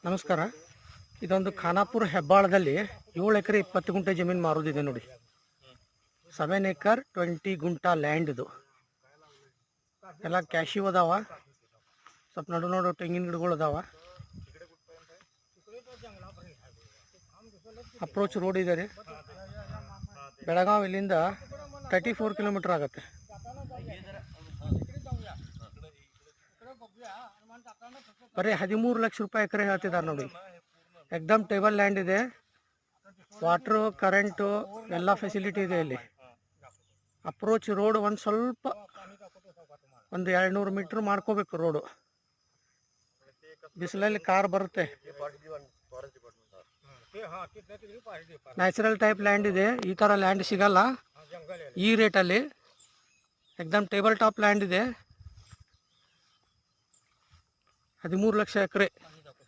ನಮಸ್ಕಾರ. ಇದೊಂದು ಖಾನಾಪುರ ಹೆಬ್ಬಾಳದಲ್ಲಿ 7 ಎಕರೆ 20 ಗುಂಟೆ ಜಮೀನು ಮಾರೋದಿದೆ ನೋಡಿ. 7 ಎಕರ್ 20 ಗುಂಟಾ ಲ್ಯಾಂಡ್. ಇದು ಎಲ್ಲ ಕ್ಯಾಶಿವ್ ಅದಾವ, ಸ್ವಲ್ಪ ನೋಡು ತೆಂಗಿನ ಗಿಡಗಳು ಅದಾವ. ಅಪ್ರೋಚ್ ರೋಡ್ ಇದೆ ರೀ. ಬೆಳಗಾವಿ ಇಲ್ಲಿಂದ 34 ಕಿಲೋಮೀಟರ್ ಆಗುತ್ತೆ. ಬರೀ 13 ಲಕ್ಷ ರೂಪಾಯಿ ಎಕರೆ ಹೇಳ್ತಿದ್ದಾರೆ ನೋಡಿ. ಎಕ್ದಮ್ ಟೇಬಲ್ ಲ್ಯಾಂಡ್ ಇದೆ. ವಾಟ್ರು, ಕರೆಂಟು ಎಲ್ಲ ಫೆಸಿಲಿಟಿ ಇದೆ ಇಲ್ಲಿ. ಅಪ್ರೋಚ್ ರೋಡ್ ಒಂದು ಸ್ವಲ್ಪ ಒಂದು 200 ಮೀಟ್ರ್ ಮಾಡ್ಕೋಬೇಕು ರೋಡು. ಬಿಸಿಲಲ್ಲಿ ಕಾರ್ ಬರುತ್ತೆ. ನ್ಯಾಚುರಲ್ ಟೈಪ್ ಲ್ಯಾಂಡ್ ಇದೆ. ಈ ಥರ ಲ್ಯಾಂಡ್ ಸಿಗಲ್ಲ ಈ ರೇಟಲ್ಲಿ. ಎಕ್ದಮ್ ಟೇಬಲ್ ಟಾಪ್ ಲ್ಯಾಂಡ್ ಇದೆ. 13 ಲಕ್ಷ ಎಕರೆ.